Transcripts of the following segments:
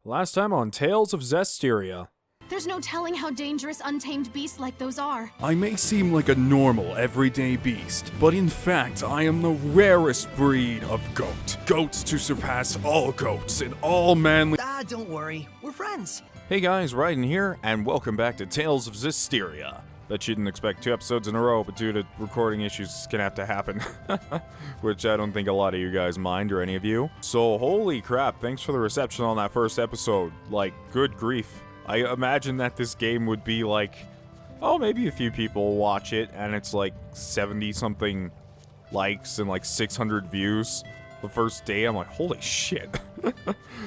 Last time on Tales of Zestiria. There's no telling how dangerous untamed beasts like those are. I may seem like a normal, everyday beast, but in fact, I am the rarest breed of goat. Goats to surpass all goats in all manly— don't worry. We're friends. Hey guys, Raiden here, and welcome back to Tales of Zestiria. Bet you didn't expect 2 episodes in a row, but due to recording issues, it's gonna have to happen. Which I don't think a lot of you guys mind, or any of you. So, holy crap, thanks for the reception on that first episode. Like, good grief. I imagine that this game would be like, oh, maybe a few people watch it, and it's like 70-something likes and like 600 views the first day. I'm like, holy shit.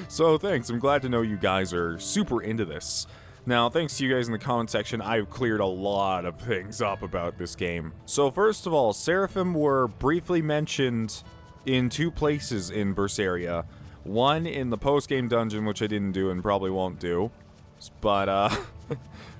So thanks, I'm glad to know you guys are super into this. Now, thanks to you guys in the comment section, I've cleared a lot of things up about this game. So first of all, Seraphim were briefly mentioned in 2 places in Berseria. One in the post-game dungeon, which I didn't do and probably won't do. But,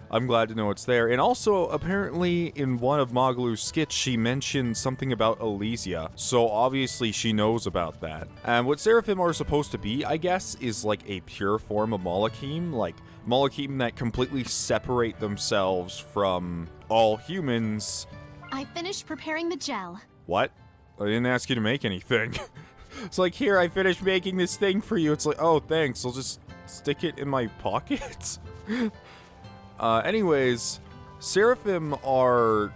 I'm glad to know it's there. And also, apparently, in one of Magalu's skits, she mentioned something about Elysia. So, obviously, she knows about that. And what Seraphim are supposed to be, I guess, is like a pure form of Malachim. Like, Malachim that completely separate themselves from all humans. I finished preparing the gel. What? I didn't ask you to make anything. It's like, here, I finished making this thing for you. It's like, oh, thanks. I'll just stick it in my pocket. Anyways, Seraphim are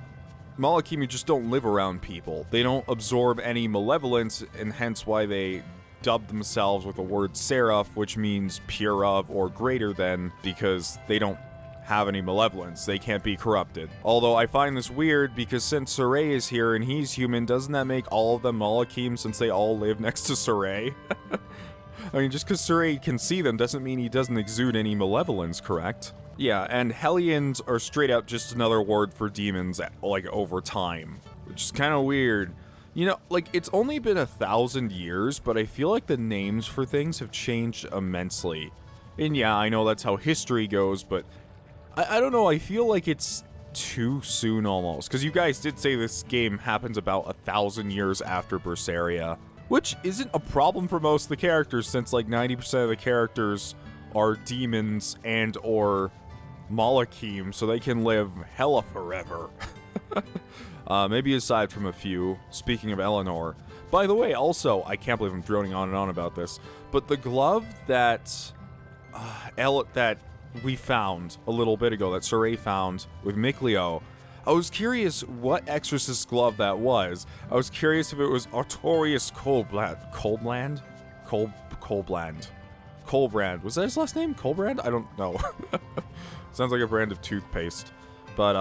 Malachim who just don't live around people. They don't absorb any malevolence, and hence why they dub themselves with the word Seraph, which means pure of or greater than, because they don't have any malevolence. They can't be corrupted. Although I find this weird, because since Saray is here and he's human, doesn't that make all of them Malachim since they all live next to Saray? I mean, just because Saray can see them doesn't mean he doesn't exude any malevolence, correct? Yeah, and Hellions are straight up just another word for demons, like, over time. Which is kind of weird. You know, like, it's only been 1,000 years, but I feel like the names for things have changed immensely. And yeah, I know that's how history goes, but I don't know, I feel like it's too soon almost. Because you guys did say this game happens about 1,000 years after Berseria. Which isn't a problem for most of the characters, since like 90% of the characters are demons and or Malachim, so they can live hella forever. Maybe aside from a few. Speaking of Eleanor. By the way, also, I can't believe I'm droning on and on about this, but the glove that that we found a little bit ago, that Saray found with Mikleo, I was curious what exorcist glove that was. I was curious if it was Artorius Colbrand? Colbrand. Was that his last name? Colbrand? I don't know. Sounds like a brand of toothpaste. But,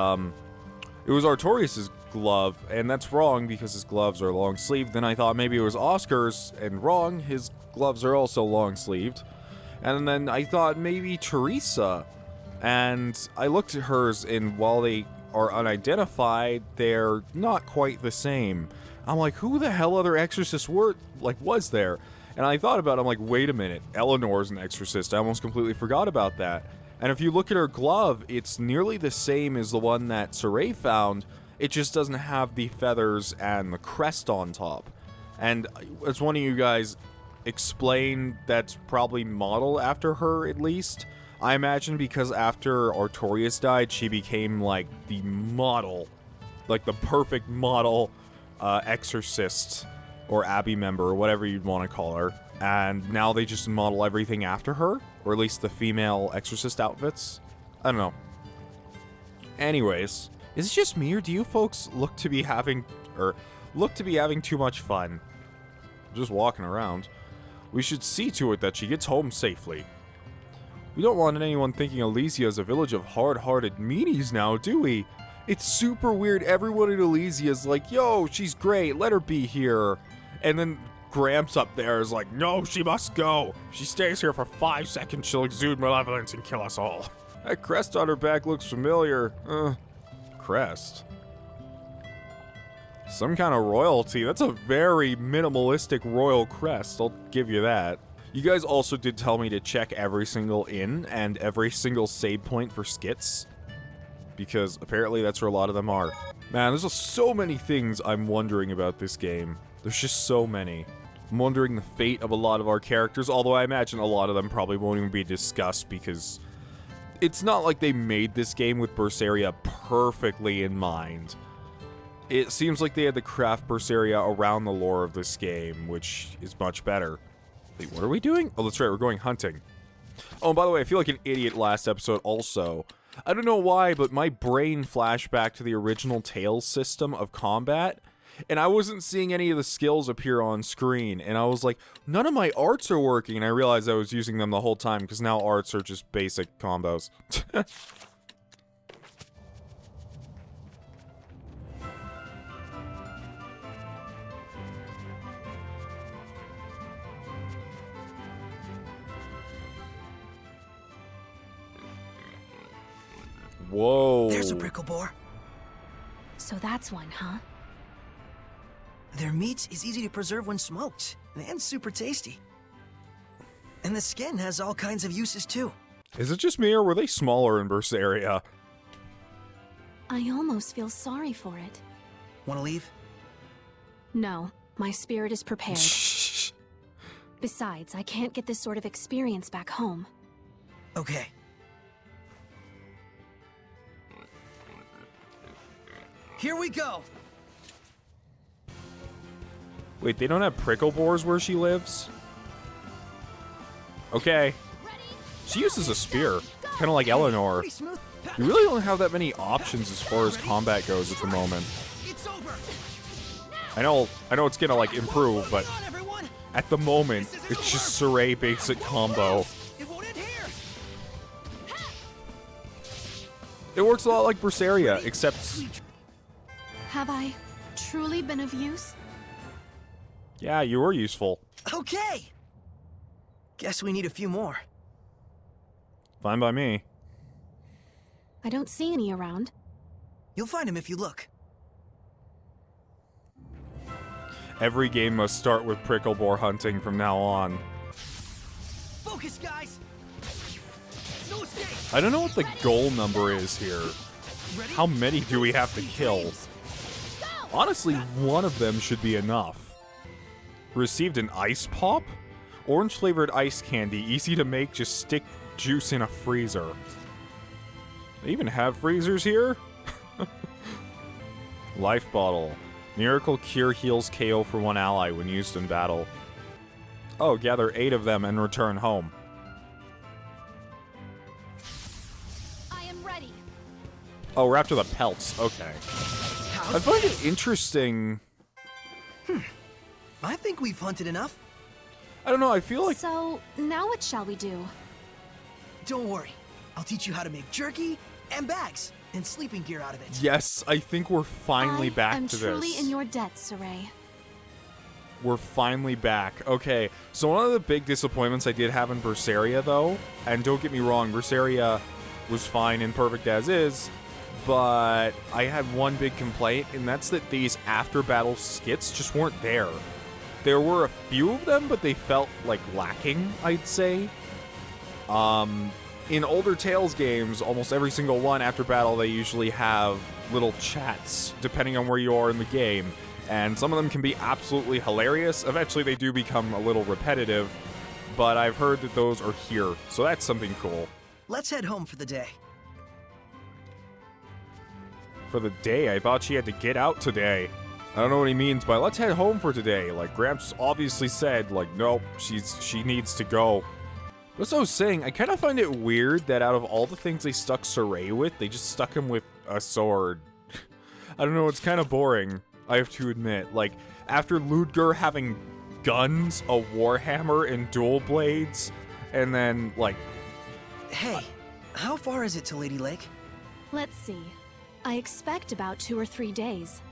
it was Artorius' glove, and that's wrong because his gloves are long-sleeved. Then I thought maybe it was Oscar's, and wrong, his gloves are also long-sleeved. And then I thought maybe Teresa. And I looked at hers, and while they are unidentified, they're not quite the same. I'm like, who the hell other exorcist was there? And I thought about it, I'm like, wait a minute, Eleanor's an exorcist. I almost completely forgot about that. And if you look at her glove, it's nearly the same as the one that Saray found. It just doesn't have the feathers and the crest on top. And as one of you guys explained, that's probably modeled after her, at least. I imagine because after Artorius died, she became like the model, like the perfect model exorcist or abbey member or whatever you'd want to call her. And now they just model everything after her, or at least the female exorcist outfits. I don't know. Anyways, is it just me or do you folks look to be having too much fun just walking around? We should see to it that she gets home safely. We don't want anyone thinking Elysia is a village of hard-hearted meanies now, do we? It's super weird. Everyone in Elysia is like, yo, she's great, let her be here. And then Gramps up there is like, no, she must go. If she stays here for 5 seconds, she'll exude malevolence and kill us all. That crest on her back looks familiar. Crest? Some kind of royalty. That's a very minimalistic royal crest, I'll give you that. You guys also did tell me to check every single inn and every single save point for skits, because apparently that's where a lot of them are. Man, there's just so many things I'm wondering about this game. There's just so many. I'm wondering the fate of a lot of our characters, although I imagine a lot of them probably won't even be discussed because it's not like they made this game with Berseria perfectly in mind. It seems like they had to craft Berseria around the lore of this game, which is much better. Wait, what are we doing? Oh, that's right, we're going hunting. Oh, and by the way, I feel like an idiot last episode also. I don't know why, but my brain flashed back to the original Tales system of combat, and I wasn't seeing any of the skills appear on screen, and I was like, none of my arts are working, and I realized I was using them the whole time, because now arts are just basic combos. Whoa. There's a prickle boar. So that's one, huh? Their meat is easy to preserve when smoked, and super tasty. And the skin has all kinds of uses too. Is it just me, or were they smaller in Berseria? I almost feel sorry for it. Wanna leave? No, my spirit is prepared. Besides, I can't get this sort of experience back home. Okay. Here we go! Wait, they don't have prickle boars where she lives? Okay. She uses a spear, kind of like Eleanor. Pretty smooth. You really don't have that many options as far as combat goes at the moment. It's over. I know it's gonna like improve, but Hold on, everyone. at the moment, it's just Saray basic combo. It won't end here. It works a lot like Berseria, except Have I truly been of use? yeah, you were useful. Okay. Guess we need a few more. Fine by me. I don't see any around. You'll find him if you look. Every game must start with prickle boar hunting from now on. Focus, guys. No escape. I don't know what the goal number is here. Ready? How many do we have to kill? Honestly, one of them should be enough. Received an ice pop? Orange flavored ice candy, easy to make, just stick juice in a freezer. They even have freezers here? Life bottle. Miracle cure heals KO for one ally when used in battle. Oh, gather 8 of them and return home. I am ready. Oh, we're after the pelts. Okay. I find it interesting. I think we've hunted enough. I don't know, I feel like... So, now what shall we do? Don't worry. I'll teach you how to make jerky and bags and sleeping gear out of it. Yes, I think we're finally back to this. I am truly in your debt, Saray. We're finally back. Okay, so one of the big disappointments I did have in Berseria, though, and don't get me wrong, Berseria was fine and perfect as is, but I had one big complaint, and that's that these after-battle skits just weren't there. There were a few of them, but they felt, like, lacking, I'd say. In older Tales games, almost every single one after battle, they usually have little chats, depending on where you are in the game. And some of them can be absolutely hilarious. Eventually, they do become a little repetitive, but I've heard that those are here, so that's something cool. Let's head home for the day. For the day? I thought she had to get out today. I don't know what he means by let's head home for today. Like, Gramps obviously said, like, nope, she needs to go. That's what I was saying. I kind of find it weird that out of all the things they stuck Saray with, they just stuck him with a sword. I don't know, it's kind of boring, I have to admit. Like, after Ludger having guns, a warhammer, and dual blades, and then, like... Hey, how far is it to Lady Lake? Let's see. I expect about 2 or 3 days.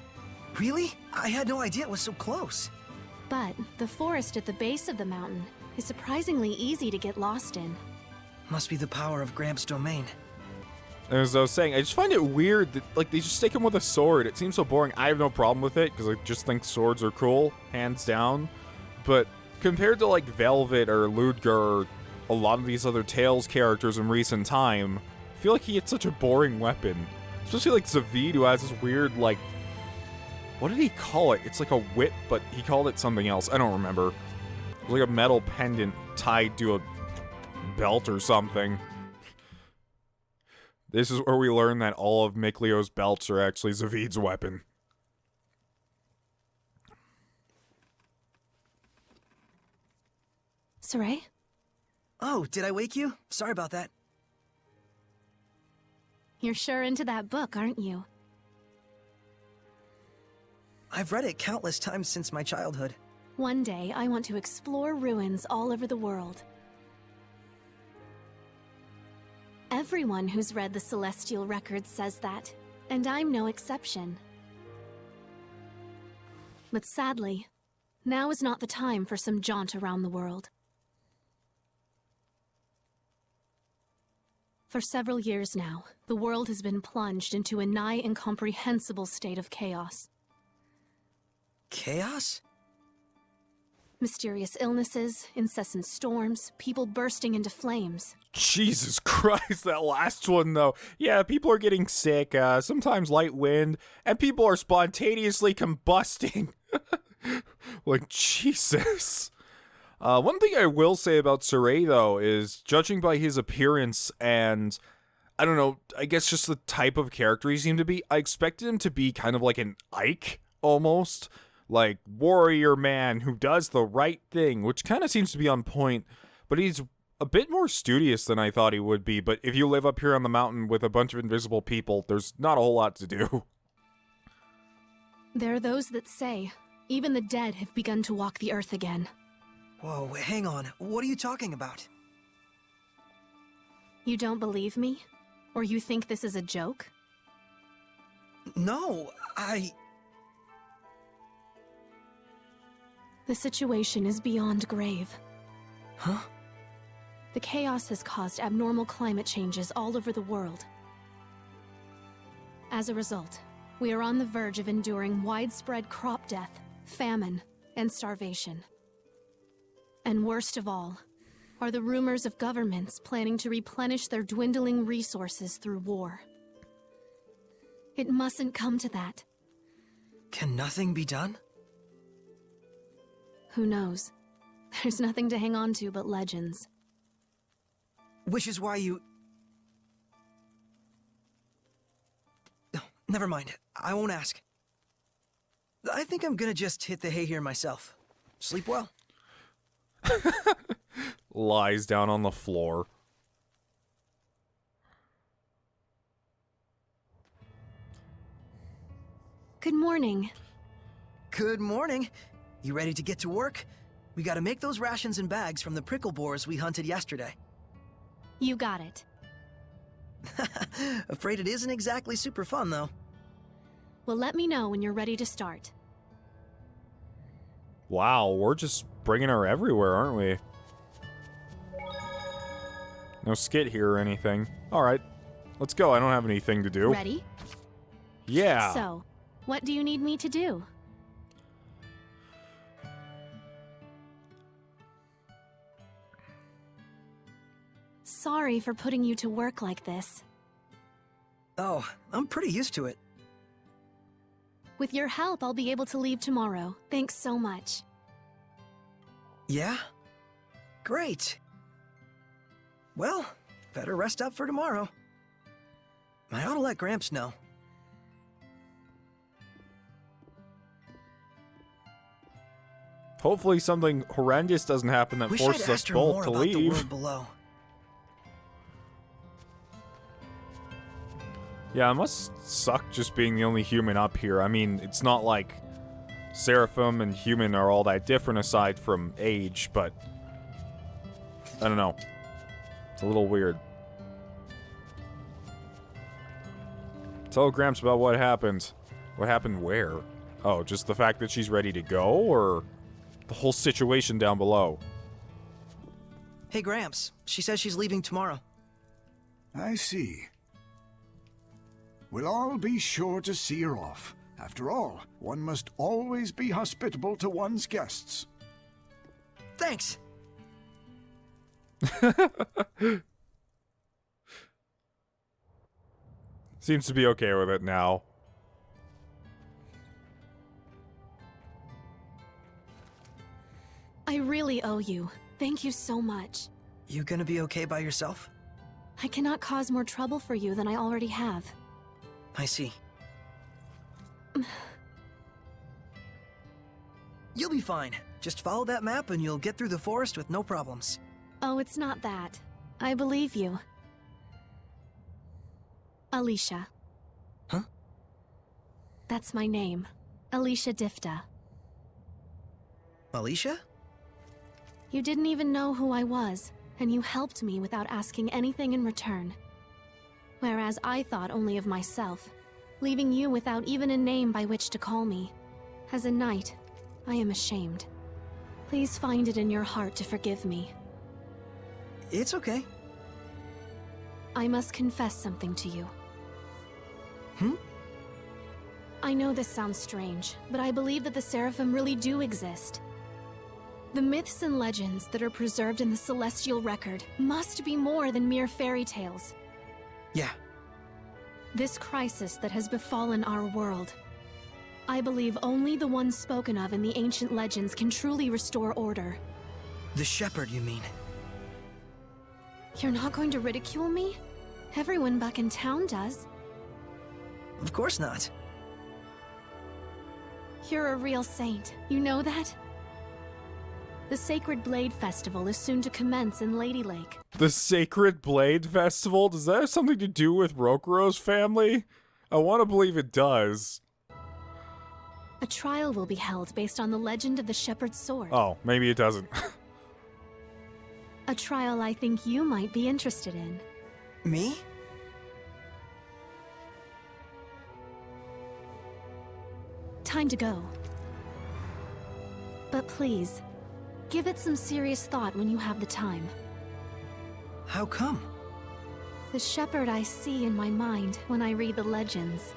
Really? I had no idea it was so close. But the forest at the base of the mountain is surprisingly easy to get lost in. Must be the power of Gramps' domain. As I was saying, I just find it weird that, like, they just stick him with a sword. It seems so boring. I have no problem with it, because I just think swords are cool, hands down. But compared to, like, Velvet or Ludger or a lot of these other Tales characters in recent time, I feel like he had such a boring weapon. Especially, like, Zavid, who has this weird, like, What did he call it? It's like a whip, but he called it something else. I don't remember. It was like a metal pendant tied to a belt or something. This is where we learn that all of Miklio's belts are actually Zavid's weapon. Saray? Oh, did I wake you? Sorry about that. You're sure into that book, aren't you? I've read it countless times since my childhood. One day, I want to explore ruins all over the world. Everyone who's read the Celestial Records says that, and I'm no exception. But sadly, now is not the time for some jaunt around the world. For several years now, the world has been plunged into a nigh incomprehensible state of chaos. Chaos? Mysterious illnesses, incessant storms, people bursting into flames. Jesus Christ, that last one though. Yeah, people are getting sick, sometimes light wind, and people are spontaneously combusting. Like, Jesus. One thing I will say about Saray, though, is judging by his appearance and, I don't know, I guess just the type of character he seemed to be, I expected him to be kind of like an Ike, almost. Like, warrior man who does the right thing, which kind of seems to be on point, but he's a bit more studious than I thought he would be, but if you live up here on the mountain with a bunch of invisible people, there's not a whole lot to do. There are those that say, even the dead have begun to walk the earth again. Whoa, hang on. What are you talking about? You don't believe me? Or you think this is a joke? No, The situation is beyond grave. Huh? The chaos has caused abnormal climate changes all over the world. As a result, we are on the verge of enduring widespread crop death, famine, and starvation. And worst of all, are the rumors of governments planning to replenish their dwindling resources through war. It mustn't come to that. Can nothing be done? Who knows? There's nothing to hang on to but legends. Which is why you... Oh, never mind. I won't ask. I think I'm gonna just hit the hay here myself. Sleep well. Lies down on the floor. Good morning. Good morning. You ready to get to work? We gotta make those rations and bags from the prickle boars we hunted yesterday. You got it. Afraid it isn't exactly super fun, though. Well, let me know when you're ready to start. Wow, we're just bringing her everywhere, aren't we? No skit here or anything. Alright, let's go. I don't have anything to do. Ready? Yeah. So, what do you need me to do? Sorry for putting you to work like this. Oh, I'm pretty used to it. With your help, I'll be able to leave tomorrow. Thanks so much. Yeah? Great. Well, better rest up for tomorrow. I ought to let Gramps know. Hopefully something horrendous doesn't happen that Wish forces I'd us asked her both more to about the leave. world below. Yeah, it must suck just being the only human up here. I mean, it's not like Seraphim and human are all that different aside from age, but I don't know. It's a little weird. Tell Gramps about what happened. What happened where? Oh, just the fact that she's ready to go, or the whole situation down below? Hey, Gramps. She says she's leaving tomorrow. I see. We'll all be sure to see her off. After all, one must always be hospitable to one's guests. Thanks. Seems to be okay with it now. I really owe you. Thank you so much. You gonna be okay by yourself? I cannot cause more trouble for you than I already have. I see. You'll be fine. Just follow that map and you'll get through the forest with no problems. Oh, it's not that. I believe you. Alicia. Huh? That's my name. Alicia Difta. Alicia? You didn't even know who I was, and you helped me without asking anything in return. Whereas I thought only of myself, leaving you without even a name by which to call me. As a knight, I am ashamed. Please find it in your heart to forgive me. It's okay. I must confess something to you. Hmm? I know this sounds strange, but I believe that the Seraphim really do exist. The myths and legends that are preserved in the celestial record must be more than mere fairy tales. Yeah. This crisis that has befallen our world, I believe only the ones spoken of in the ancient legends can truly restore order. The shepherd, you mean? You're not going to ridicule me? Everyone back in town does. Of course not. You're a real saint, you know that? The Sacred Blade Festival is soon to commence in Lady Lake. The Sacred Blade Festival? Does that have something to do with Rokuro's family? I want to believe it does. A trial will be held based on the legend of the Shepherd's Sword. Oh, maybe it doesn't. A trial I think you might be interested in. Me? Time to go. But please, give it some serious thought when you have the time. How come? The shepherd I see in my mind when I read the legends.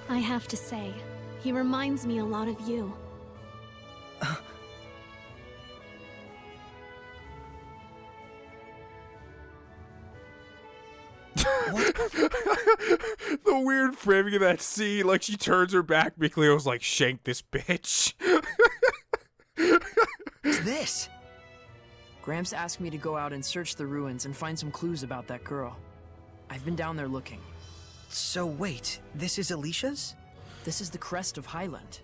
I have to say, he reminds me a lot of you. The weird framing of that scene, like she turns her back, Miklio's like, shank this bitch. What's this? Gramps asked me to go out and search the ruins and find some clues about that girl. I've been down there looking. So wait, this is Alicia's? This is the crest of Hyland.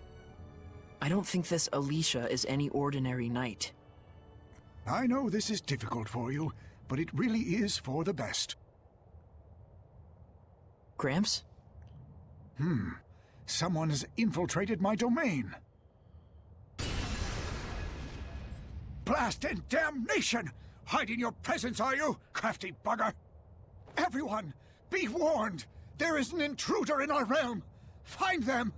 I don't think this Alicia is any ordinary knight. I know this is difficult for you, but it really is for the best. Gramps? Someone has infiltrated my domain. Blast and damnation! Hide in your presence, are you, crafty bugger? Everyone, be warned! There is an intruder in our realm! Find them!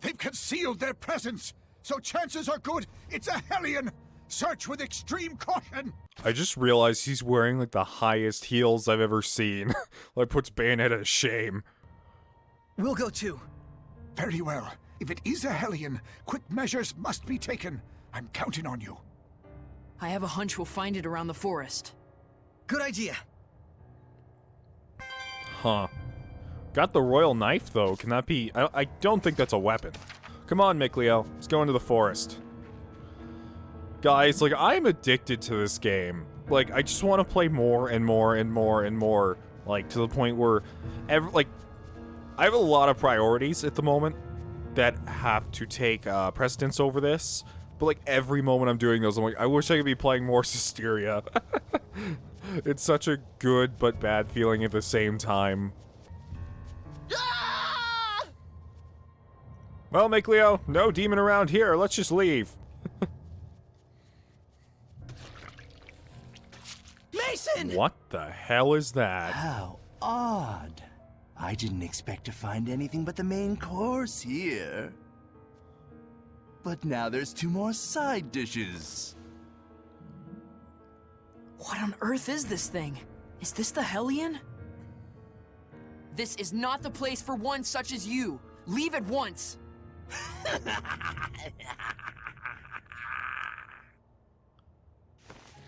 They've concealed their presence, so chances are good it's a Hellion! Search with extreme caution! I just realized he's wearing like the highest heels I've ever seen. Like puts Bayonetta to shame. We'll go too. Very well. If it is a Hellion, quick measures must be taken. I'm counting on you. I have a hunch we'll find it around the forest. Good idea. Huh. Got the royal knife, though. Can that be... I don't think that's a weapon. Come on, Miklio. Let's go into the forest. Guys, like, I'm addicted to this game. Like, I just want to play more and more and more and more. Like, to the point where... I have a lot of priorities at the moment that have to take precedence over this. But, like, every moment I'm doing those, I'm like, I wish I could be playing more Zestiria. It's such a good but bad feeling at the same time. Well, Miklio, no demon around here. Let's just leave. Mason! What the hell is that? How odd. I didn't expect to find anything but the main course here. But now there's 2 more side dishes. What on earth is this thing? Is this the Hellion? This is not the place for one such as you. Leave at once.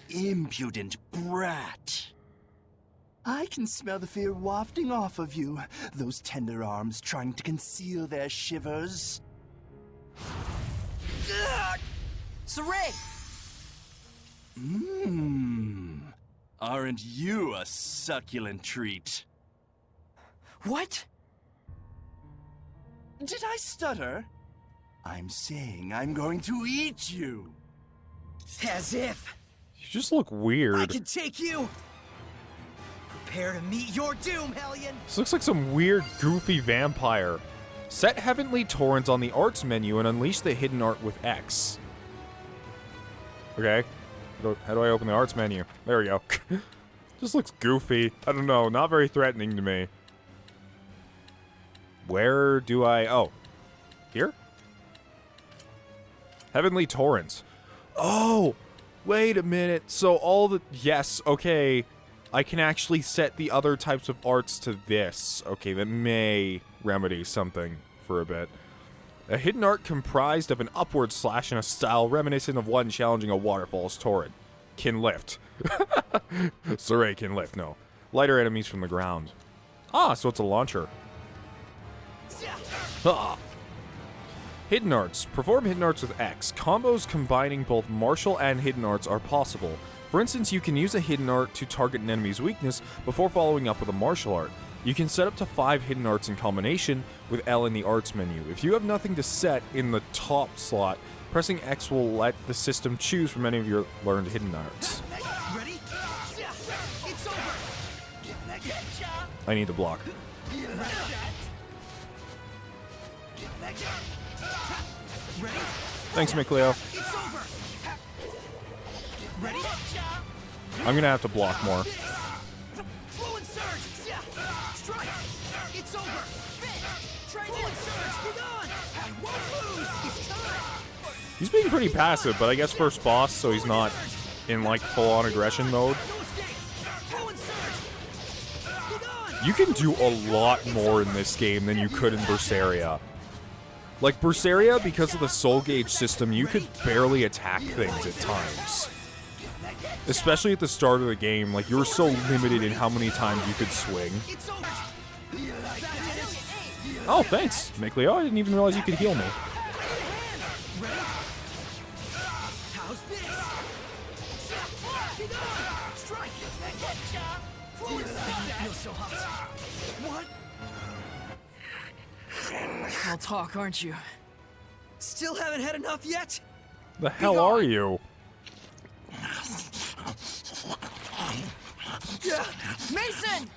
Impudent brat. I can smell the fear wafting off of you, those tender arms trying to conceal their shivers. Saray! Aren't you a succulent treat? What? Did I stutter? I'm saying I'm going to eat you. As if You just look I weird. can take you. Prepare to meet your doom, Hellion. This looks like some weird, goofy vampire. Set Heavenly Torrents on the arts menu and unleash the hidden art with X. Okay. How do I open the arts menu? There we go. Just looks goofy. I don't know. Not very threatening to me. Where do I... Oh. Here? Heavenly Torrents. Oh! Wait a minute. So all the... Yes, okay. I can actually set the other types of arts to this. Okay, that may remedy something for a bit. A hidden art comprised of an upward slash in a style reminiscent of one challenging a waterfall's torrent. Can lift. Saray can lift, no. Lighter enemies from the ground. Ah, so it's a launcher. Ah. Hidden arts. Perform hidden arts with X. Combos combining both martial and hidden arts are possible. For instance, you can use a hidden art to target an enemy's weakness before following up with a martial art. You can set up to 5 hidden arts in combination with L in the arts menu. If you have nothing to set in the top slot, pressing X will let the system choose from any of your learned hidden arts. Ready? It's over. I need to block. Ready? Thanks, McLeo. It's over. Ready? I'm gonna have to block more. Flow and surge. Strike. It's over. Flow and surge. Be gone. I won't lose. It's time. He's being pretty passive, but I guess first boss, so he's not in like full-on aggression mode. No escape. Flow and surge. Be gone. You can do a lot more in this game than you could in Berseria. Like Berseria, because of the soul gauge system, you could barely attack things at times. Especially at the start of the game, like you were so limited in how many times you could swing. It's over. Oh, thanks, McLeo. I didn't even realize you could heal me. How's this? Be gone. Strike. Flow and surge. Feels so hot. What? I'll talk, aren't you? Still haven't had enough yet? The hell are you? Mason!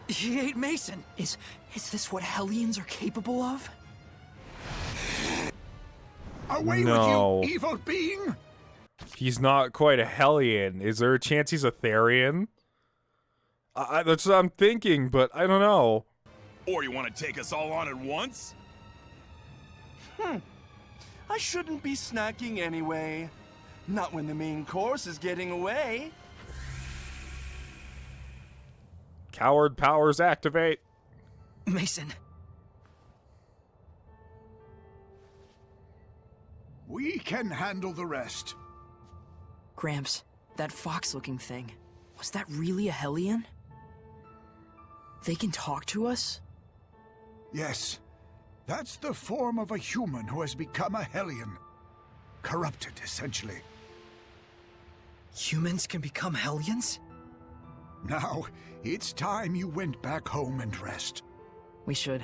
He ate Mason. Is this what Hellions are capable of? Away No. with you, evil being! He's not quite a Hellion. Is there a chance he's a Therian? That's what I'm thinking, but I don't know. Or you want to take us all on at once? I shouldn't be snacking anyway. Not when the main course is getting away. Coward powers activate. Mason. We can handle the rest. Gramps, that fox-looking thing, was that really a Hellion? They can talk to us? Yes, that's the form of a human who has become a Hellion. Corrupted, essentially. Humans can become Hellions? Now, it's time you went back home and rest. We should.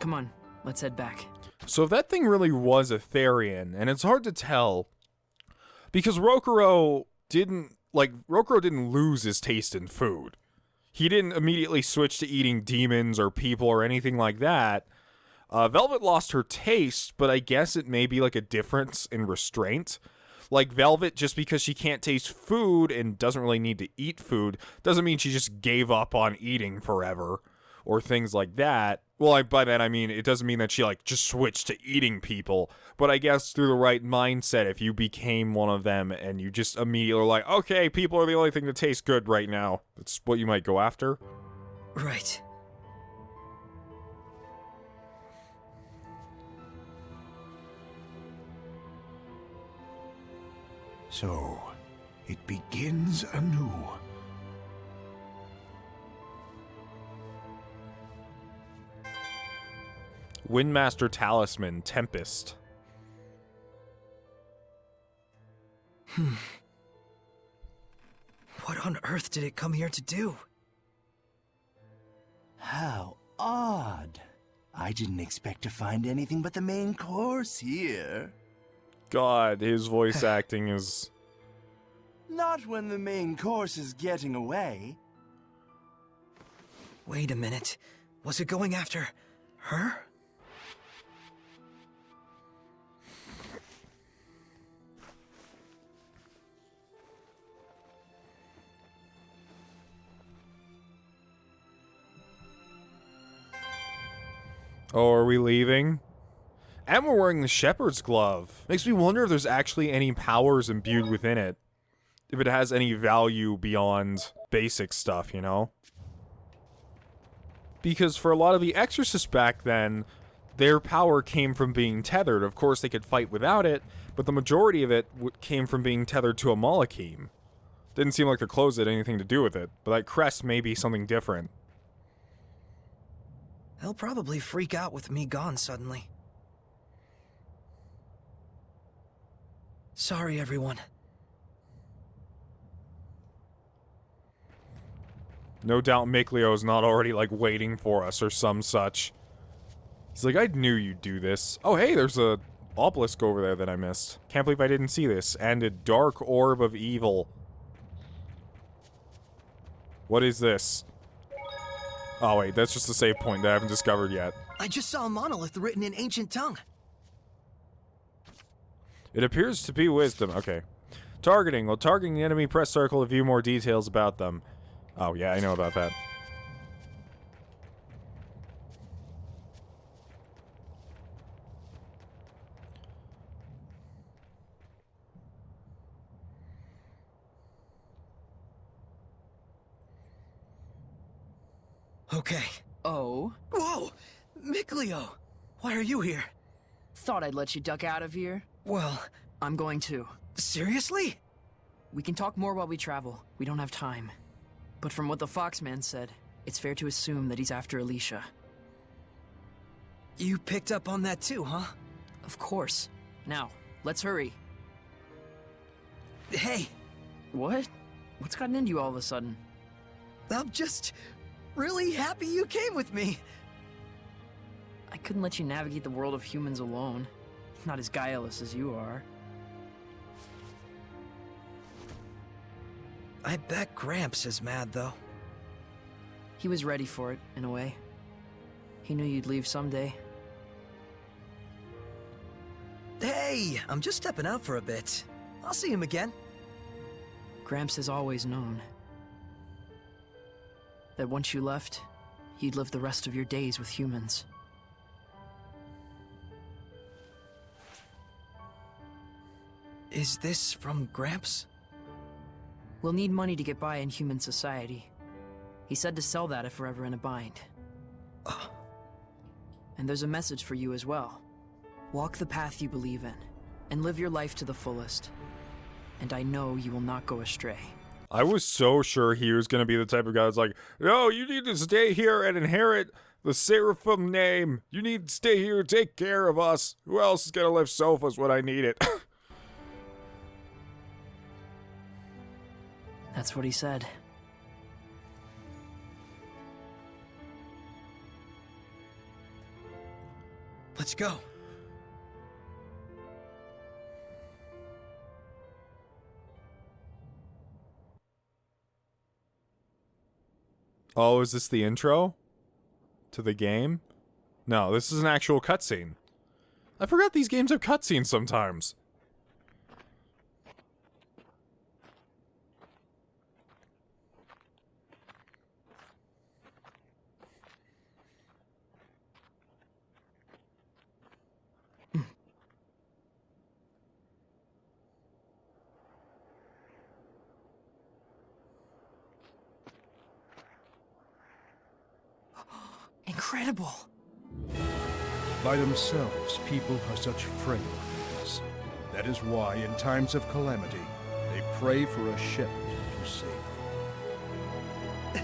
Come on, let's head back. So if that thing really was a Therian, and it's hard to tell, because Rokurou didn't lose his taste in food. He didn't immediately switch to eating demons or people or anything like that. Velvet lost her taste, but I guess it may be like a difference in restraint. Like Velvet, just because she can't taste food and doesn't really need to eat food, doesn't mean she just gave up on eating forever or things like that. Well, by that I mean, it doesn't mean that she like just switched to eating people, but I guess through the right mindset, if you became one of them and you just immediately are like, okay, people are the only thing that tastes good right now, that's what you might go after. Right. So, it begins anew. Windmaster Talisman, Tempest. What on earth did it come here to do? How odd. I didn't expect to find anything but the main course here. God, his voice acting is... Not when the main course is getting away. Wait a minute. Was it going after her? Oh, are we leaving? And we're wearing the shepherd's glove. Makes me wonder if there's actually any powers imbued within it. If it has any value beyond basic stuff, you know? Because for a lot of the exorcists back then, their power came from being tethered. Of course, they could fight without it, but the majority of it came from being tethered to a Malachim. Didn't seem like their clothes had anything to do with it, but that crest may be something different. They'll probably freak out with me gone suddenly. Sorry, everyone. No doubt Miklio's not already, like, waiting for us or some such. He's like, I knew you'd do this. Oh, hey, there's a obelisk over there that I missed. Can't believe I didn't see this. And a dark orb of evil. What is this? Oh, wait, that's just a save point that I haven't discovered yet. I just saw a monolith written in ancient tongue. It appears to be wisdom. Okay. Targeting. While targeting the enemy, press circle to view more details about them. Oh, yeah, I know about that. Okay. Oh? Whoa! Miklio! Why are you here? Thought I'd let you duck out of here. Well, I'm going too. seriously? We can talk more while we travel. We don't have time. But from what the Foxman said, it's fair to assume that he's after Alicia. You picked up on that too, huh? Of course. Now, let's hurry. Hey, What? What's gotten into you all of a sudden? I'm just really happy you came with me. I couldn't let you navigate the world of humans alone. Not as guileless as you are. I bet Gramps is mad, though. He was ready for it, in a way. He knew you'd leave someday. Hey, I'm just stepping out for a bit. I'll see him again. Gramps has always known that once you left, you'd live the rest of your days with humans. Is this from Gramps? We'll need money to get by in human society. He said to sell that if we're ever in a bind. And there's a message for you as well. Walk the path you believe in, and live your life to the fullest. And I know you will not go astray. I was so sure he was going to be the type of guy that's like, no, you need to stay here and inherit the Seraphim name. You need to stay here, take care of us. Who else is going to lift sofas when I need it? That's what he said. Let's go. Oh, is this the intro to the game? No, this is an actual cutscene. I forgot these games have cutscenes sometimes. Incredible! By themselves, people are such frail things. That is why, in times of calamity, they pray for a shepherd to save them.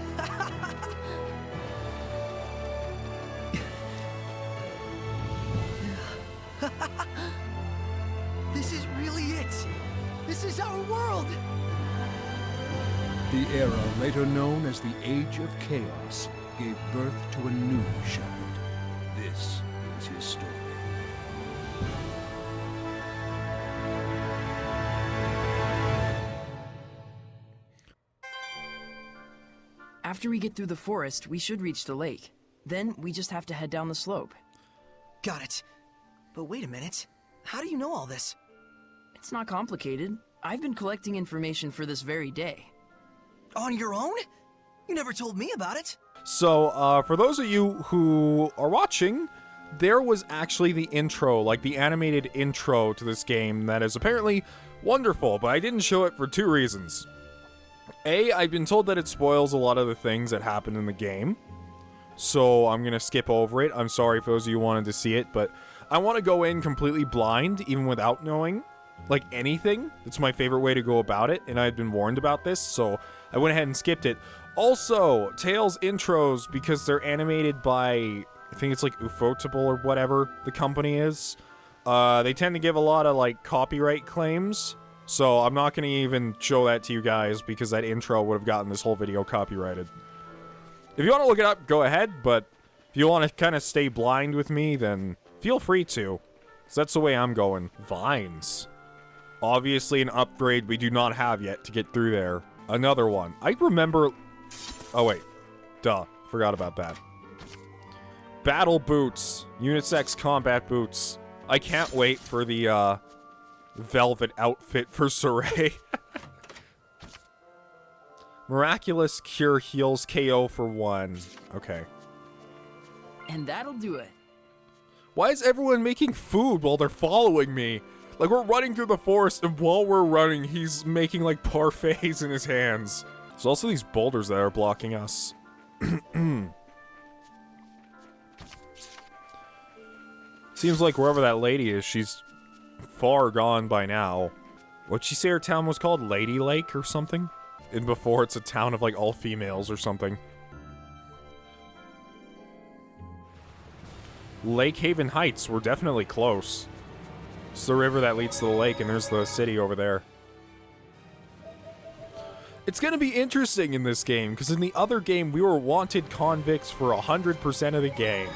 The era later known as the Age of Chaos gave birth to a new shepherd. This is his story. After we get through the forest, we should reach the lake. Then we just have to head down the slope. Got it. But wait a minute. How do you know all this? It's not complicated. I've been collecting information for this very day. On your own? You never told me about it. So, for those of you who are watching, there was actually the intro, like the animated intro to this game that is apparently wonderful, but I didn't show it for two reasons. A, I've been told that it spoils a lot of the things that happen in the game, so I'm gonna skip over it. I'm sorry for those of you who wanted to see it, but I want to go in completely blind, even without knowing, like, anything. It's my favorite way to go about it, and I had been warned about this, so I went ahead and skipped it. Also, Tales intros, because they're animated by, I think it's like Ufotable or whatever the company is, they tend to give a lot of, like, copyright claims, so I'm not going to even show that to you guys, because that intro would have gotten this whole video copyrighted. If you want to look it up, go ahead, but if you want to kind of stay blind with me, then feel free to, because that's the way I'm going. Vines. Obviously an upgrade we do not have yet to get through there. Another one. I remember... Oh, wait. Duh. Forgot about that. Battle boots. Unisex combat boots. I can't wait for the, velvet outfit for Saray. Miraculous cure heals KO for 1. Okay. And that'll do it. Why is everyone making food while they're following me? Like, we're running through the forest, and while we're running, he's making, like, parfaits in his hands. There's also these boulders that are blocking us. Seems like wherever that lady is, she's far gone by now. What'd she say her town was called? Lady Lake or something? And before it's a town of, like, all females or something. Lake Haven Heights, we're definitely close. It's the river that leads to the lake, and there's the city over there. It's gonna be interesting in this game, because in the other game, we were wanted convicts for 100% of the game.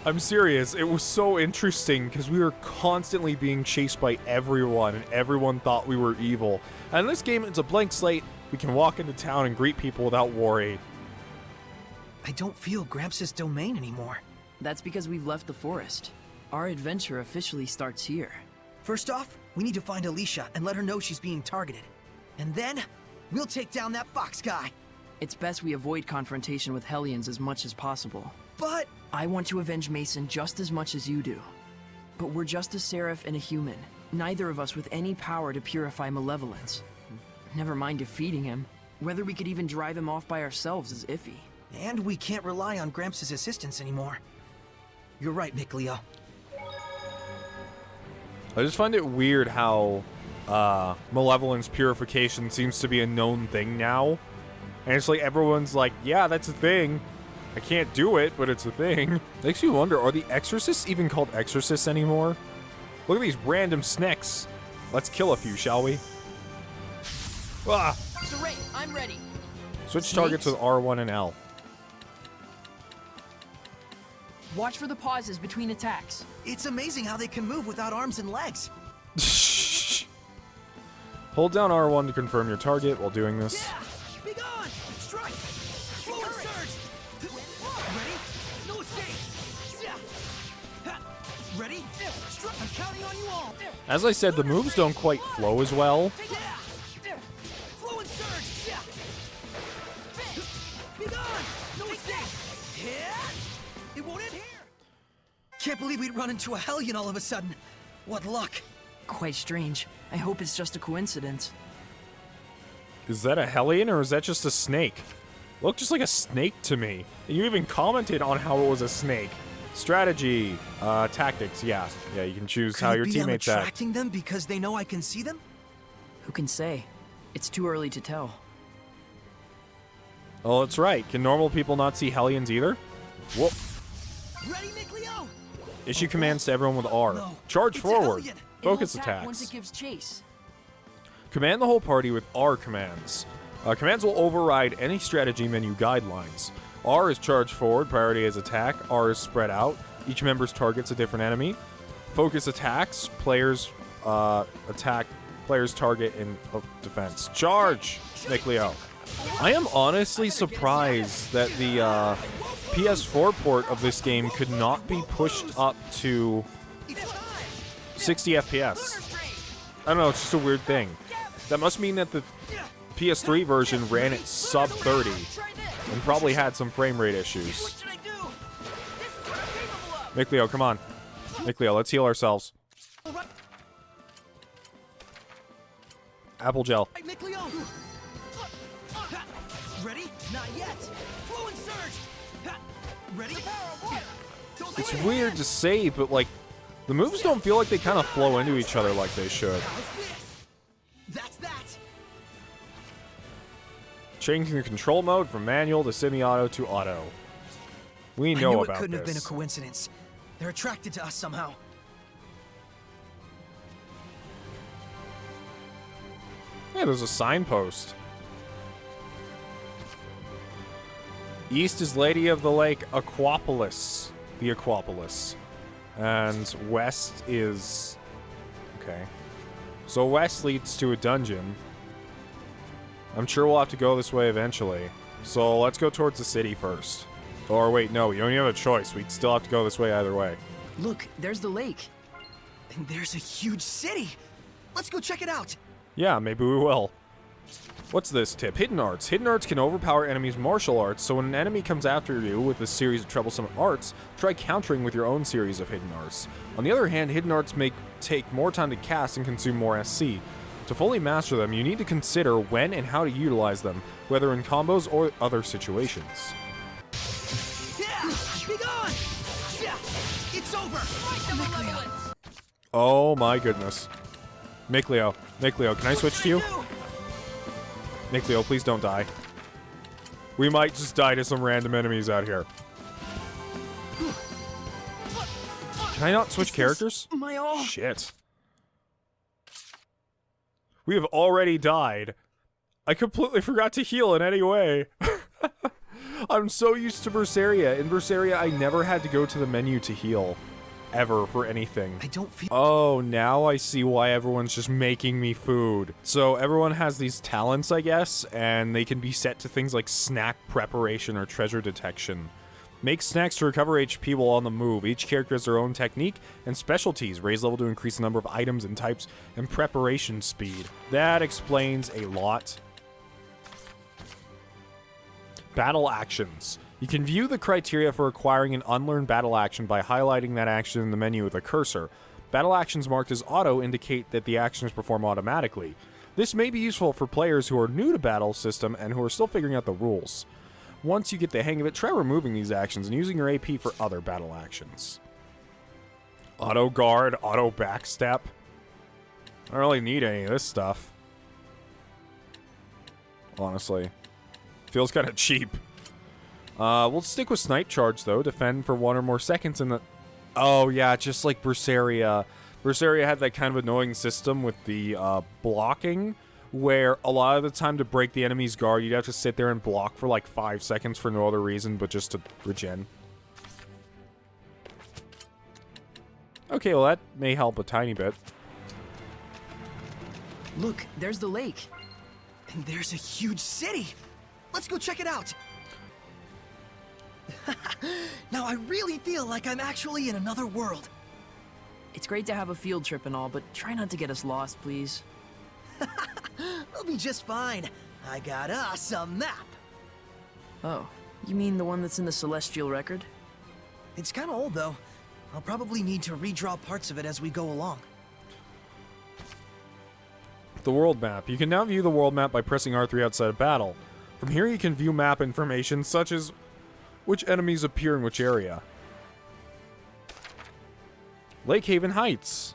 I'm serious, it was so interesting, because we were constantly being chased by everyone, and everyone thought we were evil. And in this game, it's a blank slate. We can walk into town and greet people without worry. I don't feel Gramps' domain anymore. That's because we've left the forest. Our adventure officially starts here. First off, we need to find Alicia and let her know she's being targeted. And then, we'll take down that fox guy. It's best we avoid confrontation with Hellions as much as possible. But... I want to avenge Mason just as much as you do. But we're just a seraph and a human. Neither of us with any power to purify malevolence. Never mind defeating him. Whether we could even drive him off by ourselves is iffy. And we can't rely on Gramps' assistance anymore. You're right, Mick Leo. I just find it weird how malevolence purification seems to be a known thing now. And it's like everyone's like, yeah, that's a thing. I can't do it, but it's a thing. Makes you wonder, are the exorcists even called exorcists anymore? Look at these random snakes. Let's kill a few, shall we? Ah! Saray, I'm ready. Switch targets with R1 and L. Watch for the pauses between attacks. It's amazing how they can move without arms and legs. Hold down R1 to confirm your target while doing this. Yeah! Be gone! Strike! Flow and surge! Ready? No escape! Yeah! Ready? Strike! I'm counting on you all! As I said, the moves don't quite flow as well. Yeah! Flow and surge! Yeah! Be gone! No escape! Yeah! It won't end here! Can't believe we'd run into a Hellion all of a sudden. What luck. Quite strange. I hope it's just a coincidence. Is that a Hellion or is that just a snake? Looked just like a snake to me. And you even commented on how it was a snake. Strategy, tactics, yeah. Yeah, you can choose how your teammates act. Attracting them because they know I can see them? Who can say? It's too early to tell. Oh, that's right. Can normal people not see Hellions either? Whoop. Ready, Mick Leo? Issue commands to everyone with R. No, Charge it's a forward. Hellion. Focus It'll attack attacks. once it gives chase. Command the whole party with R commands. Commands will override any strategy menu guidelines. R is charge forward, priority is attack. R is spread out. Each member's target's a different enemy. Focus attacks. Players attack players' target in defense. Charge! Nick Leo. I am honestly surprised that the PS4 port of this game could not be pushed up to 60 FPS. I don't know, it's just a weird thing. That must mean that the PS3 version ran at sub 30 and probably had some frame rate issues. Nick Leo, come on. Nick Leo, let's heal ourselves. Apple gel. Nick Leo. Ready? Not yet. Flow and surge. Ready? It's weird to say, but like, the moves don't feel like they kind of flow into each other like they should. That's that. Changing the control mode from manual to semi-auto to auto. We know I knew about it couldn't have been a this. coincidence. They're attracted to us somehow. Yeah, there's a signpost. East is Lady of the Lake Aquapolis. The Aquapolis. And west is... Okay. So west leads to a dungeon. I'm sure we'll have to go this way eventually. So let's go towards the city first. Or wait, no, we don't even have a choice. We still have to go this way either way. Look, there's the lake. And there's a huge city. Let's go check it out. Yeah, maybe we will. What's this tip? Hidden arts. Hidden arts can overpower enemies' martial arts, so when an enemy comes after you with a series of troublesome arts, try countering with your own series of hidden arts. On the other hand, hidden arts may take more time to cast and consume more SC. To fully master them, you need to consider when and how to utilize them, whether in combos or other situations. Yeah! Be gone! Yeah! It's over! Oh my goodness. Mikleo, can I switch to you? Mikleo, please don't die. We might just die to some random enemies out here. Can I not switch characters? My all. Shit. We have already died. I completely forgot to heal in any way. I'm so used to Berseria. In Berseria, I never had to go to the menu to heal. Ever for anything. I don't feel. Oh, now I see why everyone's just making me food. So everyone has these talents, I guess, and they can be set to things like snack preparation or treasure detection. Make snacks to recover HP while on the move. Each character has their own technique and specialties. Raise level to increase the number of items and types and preparation speed. That explains a lot. Battle actions. You can view the criteria for acquiring an unlearned battle action by highlighting that action in the menu with a cursor. Battle actions marked as auto indicate that the action is performed automatically. This may be useful for players who are new to battle system and who are still figuring out the rules. Once you get the hang of it, try removing these actions and using your AP for other battle actions. Auto guard, auto backstep. I don't really need any of this stuff. Honestly. Feels kind of cheap. We'll stick with Snipe Charge, though. Defend for 1 or more seconds in the... Oh, yeah, just like Berseria. Berseria had that kind of annoying system with the blocking, where a lot of the time to break the enemy's guard, you'd have to sit there and block for like 5 seconds for no other reason but just to regen. Okay, well, that may help a tiny bit. Look, there's the lake. And there's a huge city. Let's go check it out. Now I really feel like I'm actually in another world. It's great to have a field trip and all, but try not to get us lost, please. We'll be just fine. I got us a map. Oh, you mean the one that's in the Celestial Record? It's kind of old, though. I'll probably need to redraw parts of it as we go along. The world map. You can now view the world map by pressing R3 outside of battle. From here you can view map information such as which enemies appear in which area. Lake Haven Heights.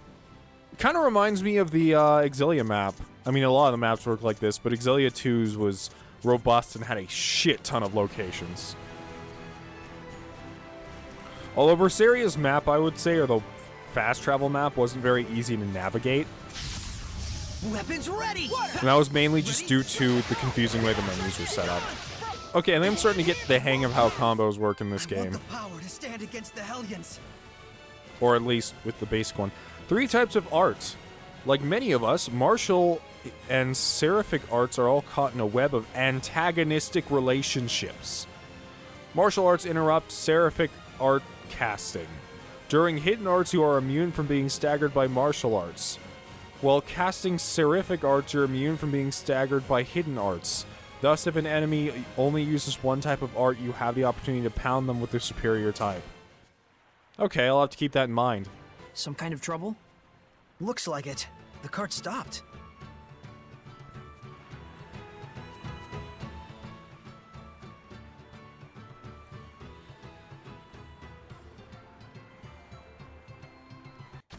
It kind of reminds me of the Exilia map. I mean, a lot of the maps work like this, but Exilia 2's was robust and had a shit ton of locations. Although Berseria's map, I would say, or the fast travel map, wasn't very easy to navigate. Weapons ready! And that was mainly just due to the confusing way the menus were set up. Okay, I think I'm starting to get the hang of how combos work in this I want game. the power to stand against the Hellions. Or at least with the basic one. 3 types of art. Like many of us, martial and seraphic arts are all caught in a web of antagonistic relationships. Martial arts interrupt seraphic art casting. During hidden arts, you are immune from being staggered by martial arts. While casting seraphic arts, you're immune from being staggered by hidden arts. Thus, if an enemy only uses one type of art, you have the opportunity to pound them with the superior type. Okay, I'll have to keep that in mind. Some kind of trouble? Looks like it. The cart stopped.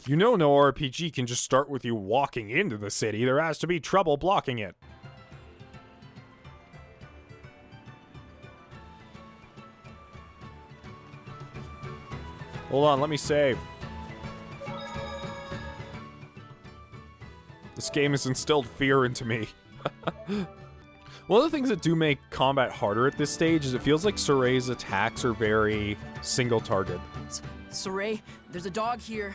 You know no RPG can just start with you walking into the city. There has to be trouble blocking it. Hold on, let me save. This game has instilled fear into me. One of the things that do make combat harder at this stage is it feels like Soray's attacks are very single target. Saray, there's a dog here.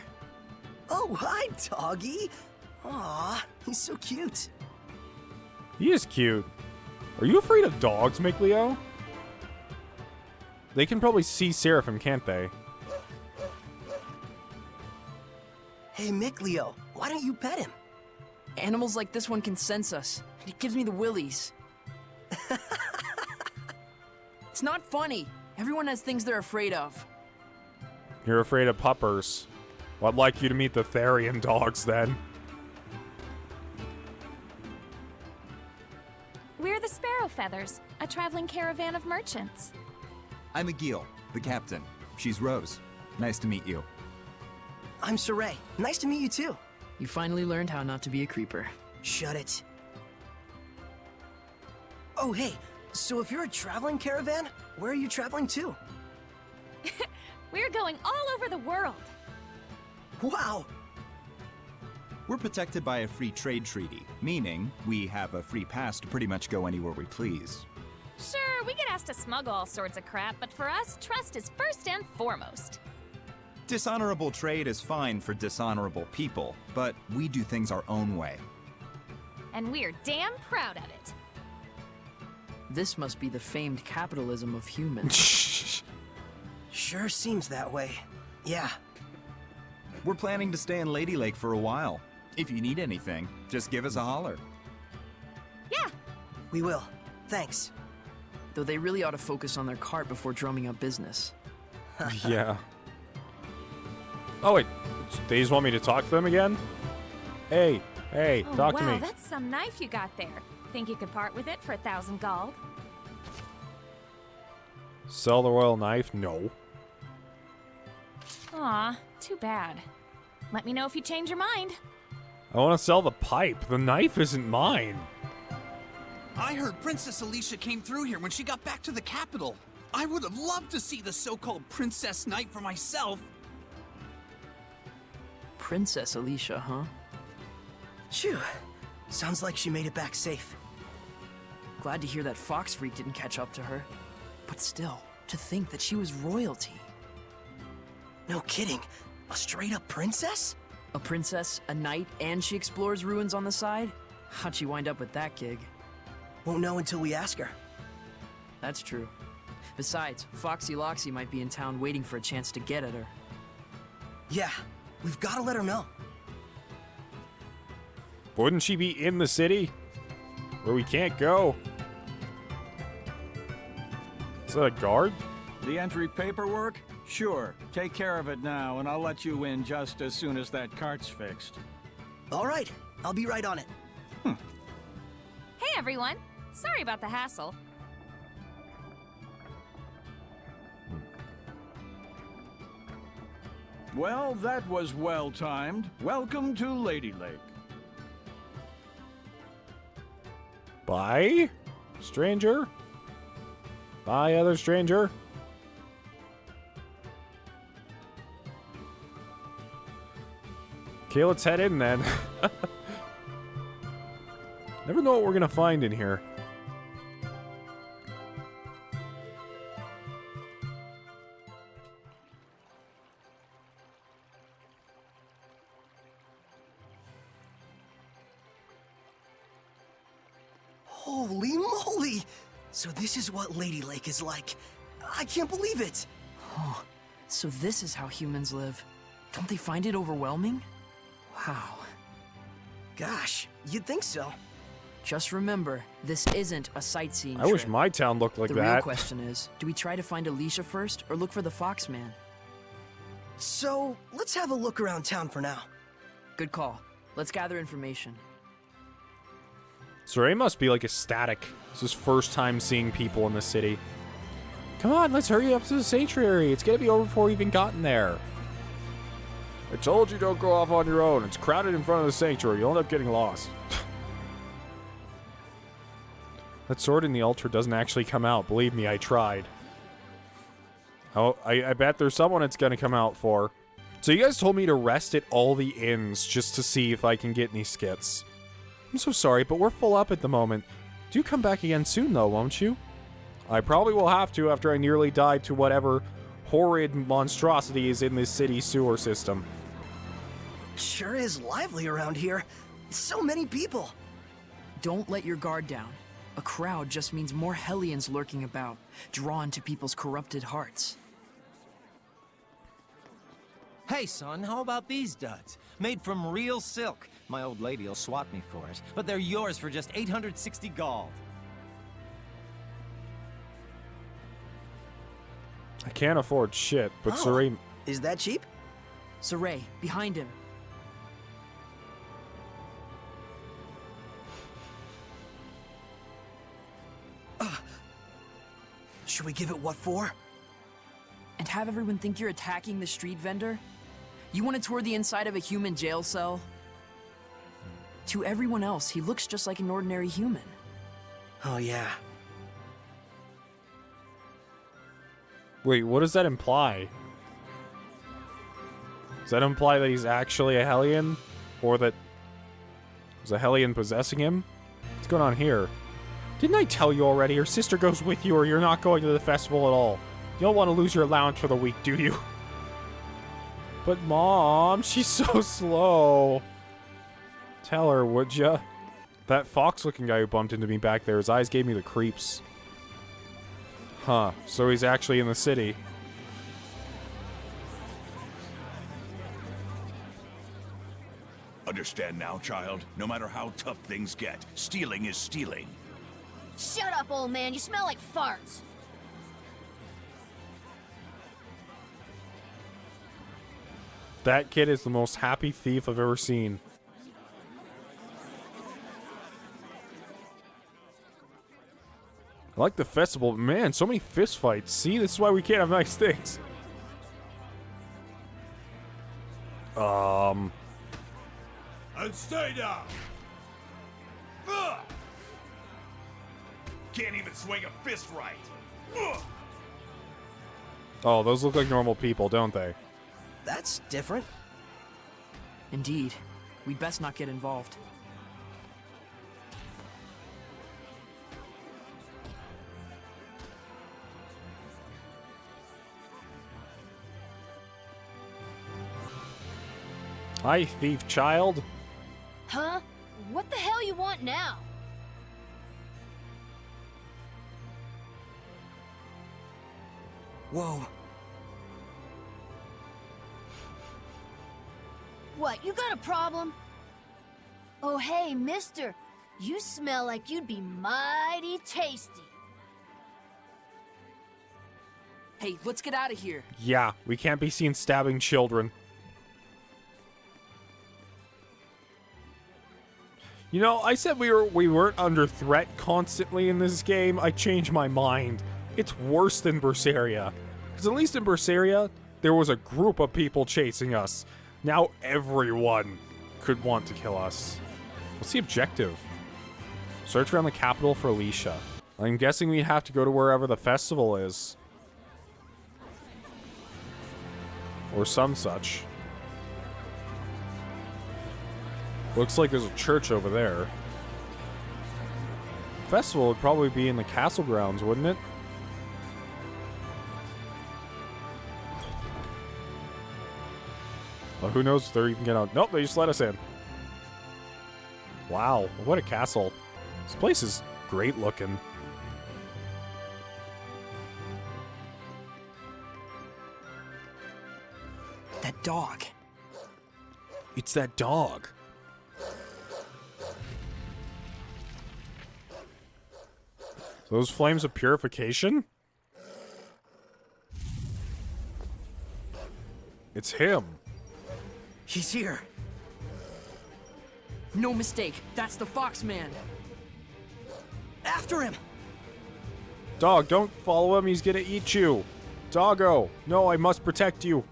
Oh, hi, doggy. Aw, he's so cute. He is cute. Are you afraid of dogs, Mikleo? They can probably see Seraphim, can't they? Hey, Mikleo, why don't you pet him? Animals like this one can sense us. It gives me the willies. It's not funny. Everyone has things they're afraid of. You're afraid of puppers. Well, I'd like you to meet the Therian dogs, then. We're the Sparrow Feathers, a traveling caravan of merchants. I'm Agil, the captain. She's Rose. Nice to meet you. I'm Saray. Nice to meet you too. You finally learned how not to be a creeper. Shut it. Oh, hey, so if you're a traveling caravan, where are you traveling to? We're going all over the world. Wow! We're protected by a free trade treaty, meaning we have a free pass to pretty much go anywhere we please. Sure, we get asked to smuggle all sorts of crap, but for us, trust is first and foremost. Dishonorable trade is fine for dishonorable people, but we do things our own way. And we're damn proud of it. This must be the famed capitalism of humans. Sure seems that way. Yeah. We're planning to stay in Lady Lake for a while. If you need anything, just give us a holler. Yeah. We will. Thanks. Though they really ought to focus on their cart before drumming up business. Yeah. Oh, wait. They just want me to talk to them again? Hey, Oh, talk to wow, me. that's some knife you got there. Think you could part with it for 1,000 gold? Sell the royal knife? No. Aw, too bad. Let me know if you change your mind. I want to sell the pipe. The knife isn't mine. I heard Princess Alicia came through here when she got back to the capital. I would have loved to see the so-called Princess Knight for myself. Princess Alicia, huh? Phew. Sounds like she made it back safe. Glad to hear that fox freak didn't catch up to her. But still, to think that she was royalty. No kidding. A straight-up princess? A princess, a knight, and she explores ruins on the side? How'd she wind up with that gig? Won't know until we ask her. That's true. Besides, Foxy Loxy might be in town waiting for a chance to get at her. Yeah, we've got to let her know. Wouldn't she be in the city? Where we can't go? Is that a guard? The entry paperwork? Sure. Take care of it now, and I'll let you in just as soon as that cart's fixed. All right, I'll be right on it. Hey, everyone. Sorry about the hassle. Well, that was well-timed. Welcome to Lady Lake. Bye, stranger. Bye, other stranger. Okay, let's head in then. never know what we're gonna find in here. Holy moly! So this is what Lady Lake is like. I can't believe it! Oh, so this is how humans live. Don't they find it overwhelming? Wow. Gosh, you'd think so. Just remember, this isn't a sightseeing I wish trip. my town looked like the that. real question is, do we try to find Alicia first, or look for the Foxman? So, let's have a look around town for now. Good call. Let's gather information. Saray must be like ecstatic. It's his first time seeing people in the city. Come on, let's hurry up to the sanctuary. It's gonna be over before we've even gotten there. I told you don't go off on your own. It's crowded in front of the sanctuary. You'll end up getting lost. That sword in the altar doesn't actually come out. Believe me, I tried. Oh, I bet there's someone it's gonna come out for. So you guys told me to rest at all the inns just to see if I can get any skits. I'm so sorry, but we're full up at the moment. Do come back again soon, though, won't you? I probably will have to after I nearly died to whatever horrid monstrosity is in this city sewer system. Sure is lively around here. So many people. Don't let your guard down. A crowd just means more Hellions lurking about, drawn to people's corrupted hearts. Hey, son, how about these duds? Made from real silk. My old lady'll swat me for it, but they're yours for just 860 gold. I can't afford shit, but Oh, Saray... is that cheap? Saray, behind him. Should we give it what for? And have everyone think you're attacking the street vendor? You want to tour the inside of a human jail cell? To everyone else, he looks just like an ordinary human. Oh, yeah. Wait, what does that imply? Does that imply that he's actually a Hellion? Or that there's a Hellion possessing him? What's going on here? Didn't I tell you already? Your sister goes with you or you're not going to the festival at all. You don't want to lose your allowance for the week, do you? But Mom, she's so slow. Tell her, would ya? That fox-looking guy who bumped into me back there, his eyes gave me the creeps. Huh, so he's actually in the city. Understand now, child? No matter how tough things get, stealing is stealing. Shut up, old man. You smell like farts. That kid is the most happy thief I've ever seen. I like the festival, but man, so many fist fights. See, this is why we can't have nice things. And stay down! Ugh! Can't even swing a fist right! Ugh! Oh, those look like normal people, don't they? That's different. Indeed. We'd best not get involved. Hi, thief child. Huh? What the hell you want now? Whoa. What, you got a problem? Oh, hey, mister. You smell like you'd be mighty tasty. Hey, let's get out of here. Yeah, we can't be seen stabbing children. You know, I said we weren't under threat constantly in this game. I changed my mind. It's worse than Berseria. Because at least in Berseria, there was a group of people chasing us. Now everyone could want to kill us. What's the objective? Search around the capital for Alicia. I'm guessing we'd have to go to wherever the festival is. Or some such. Looks like there's a church over there. festival would probably be in the castle grounds, wouldn't it? Well, who knows if they're even gonna... Nope, they just let us in. Wow, what a castle. This place is great looking. That dog. It's that dog. Those flames of purification? It's him. He's here. No mistake. That's the Foxman. After him. Dog, don't follow him. He's gonna eat you. Doggo. No, I must protect you.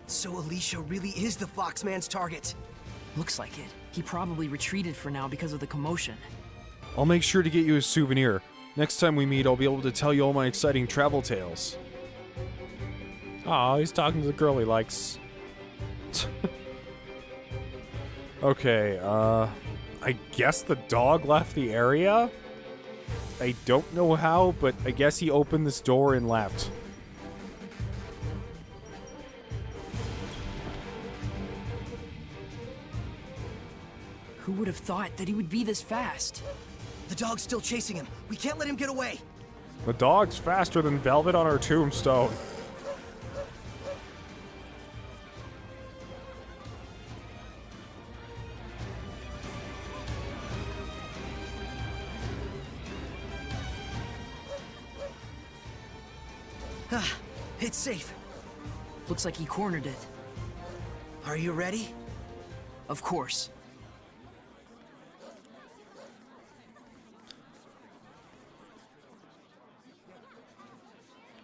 So Alicia really is the Foxman's target. Looks like it. He probably retreated for now because of the commotion. I'll make sure to get you a souvenir. Next time we meet, I'll be able to tell you all my exciting travel tales. Aw, he's talking to the girl he likes. Okay, I guess the dog left the area? I don't know how, but I guess he opened this door and left. Who would have thought that he would be this fast? The dog's still chasing him. We can't let him get away. The dog's faster than velvet on our tombstone. Ah, it's safe. Looks like he cornered it. Are you ready? Of course.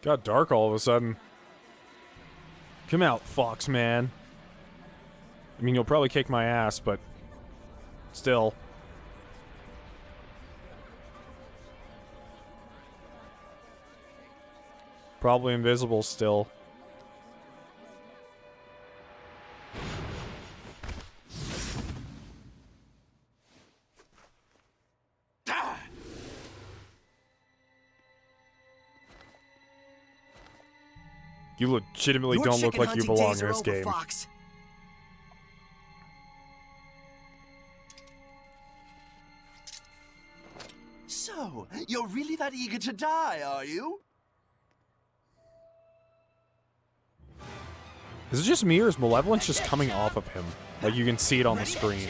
Got dark all of a sudden. Come out, Foxman. I mean, you'll probably kick my ass, but still. Probably invisible still. You legitimately don't look like you belong in this game. Fox. So, you're really that eager to die, are you? Is it just me, or is malevolence just coming off of him? Like, you can see it on the screen.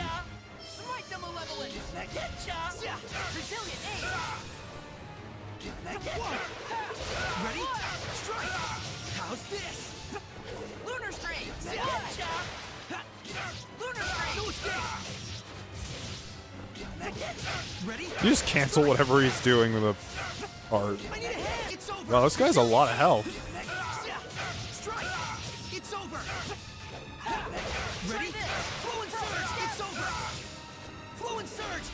Smite the malevolence! Resilient aim! Ready? Strike! How's this? Lunar Stream! Lunar Stream! No escape! Ready? You just cancel whatever he's doing with a art. Wow, this guy's a lot of health. Strike! It's over! Ready? Flow and surge! It's over! Flow and surge!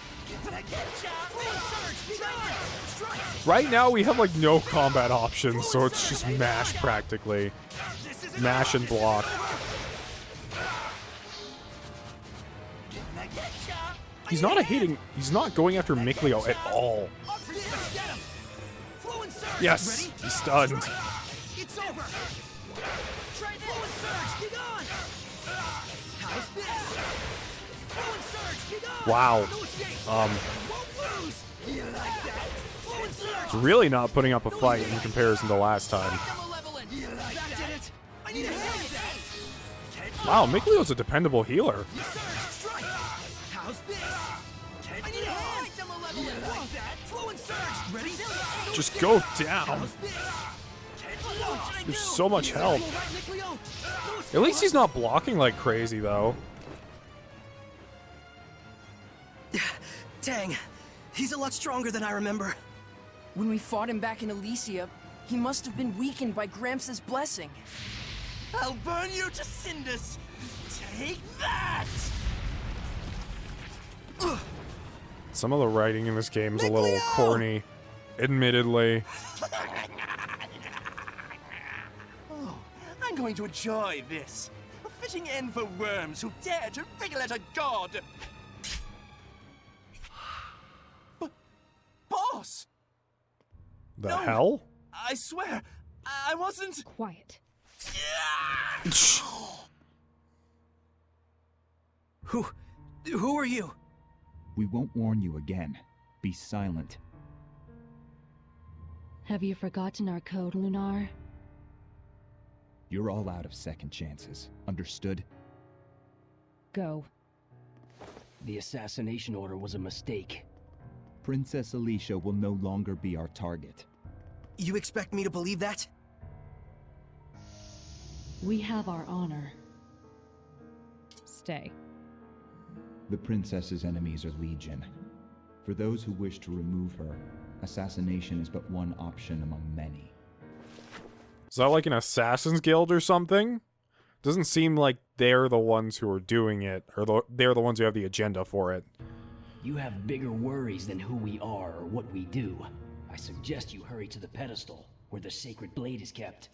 Flow and surge! Strike! Right now, we have, like, no combat options, so it's just mash, practically. Mash and block. He's not he's not going after Mikleo at all. Yes, he's stunned. It's over! Try flow and surge! Get on! How's this? Flow and surge! Get on! Wow. No escape! Won't lose! You like that? Flow and surge! He's really not putting up a fight in comparison to last time. You like that? Did it? I need to hit that! Wow, Mikleo's a dependable healer. Strike! How's this? I need a hand! You like that? Flow and surge! Ready? Just go down. There's so much health. At least he's not blocking like crazy, though. Dang, he's a lot stronger than I remember. When we fought him back in Elysia, he must have been weakened by Gramps' blessing. I'll burn you to cinders. Take that! Some of the writing in this game is a little corny, admittedly. Oh, I'm going to enjoy this. A fitting end for worms who dare to wriggle at a god. boss. The No. hell? I swear, I wasn't. Quiet. Who are you? We won't warn you again. Be silent. Have you forgotten our code, Lunar? You're all out of second chances. Understood? Go. The assassination order was a mistake. Princess Alicia will no longer be our target. You expect me to believe that? We have our honor. Stay. The princess's enemies are legion. For those who wish to remove her, assassination is but one option among many. Is that like an assassin's guild or something? Doesn't seem like they're the ones who are doing it, or they're the ones who have the agenda for it. You have bigger worries than who we are or what we do. I suggest you hurry to the pedestal, where the sacred blade is kept.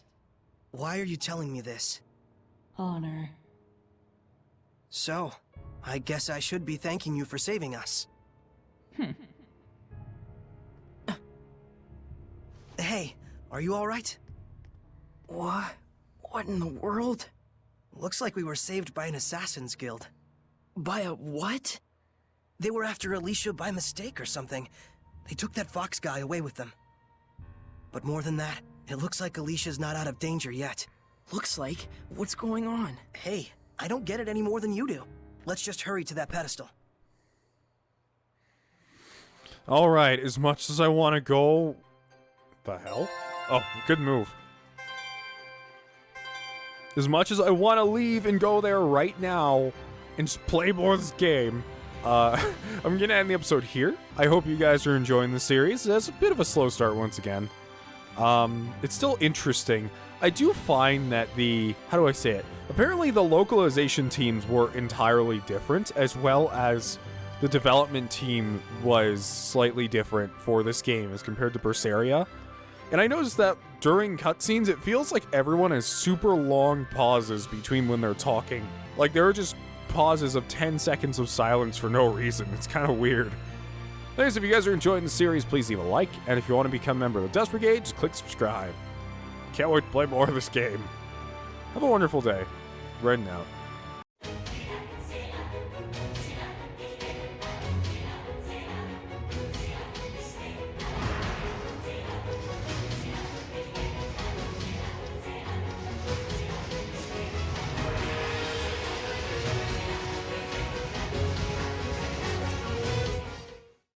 Why are you telling me this? Honor. So, I guess I should be thanking you for saving us. Hey, are you alright? What? What in the world? Looks like we were saved by an assassin's guild. By a what? They were after Alicia by mistake or something. They took that fox guy away with them. But more than that, it looks like Alicia's not out of danger yet. Looks like? What's going on? Hey, I don't get it any more than you do. Let's just hurry to that pedestal. Alright, as much as I want to go... The hell? Oh, good move. As much as I want to leave and go there right now and just play more of this game, I'm going to end the episode here. I hope you guys are enjoying the series. It's a bit of a slow start once again. It's still interesting. I do find that how do I say it? Apparently the localization teams were entirely different, as well as the development team was slightly different for this game as compared to Berseria. And I noticed that during cutscenes, it feels like everyone has super long pauses between when they're talking. Like, there are just pauses of 10 seconds of silence for no reason. It's kind of weird. Anyways, if you guys are enjoying the series, please leave a like. And if you want to become a member of the Dust Brigade, just click subscribe. Can't wait to play more of this game. Have a wonderful day. Raiden out.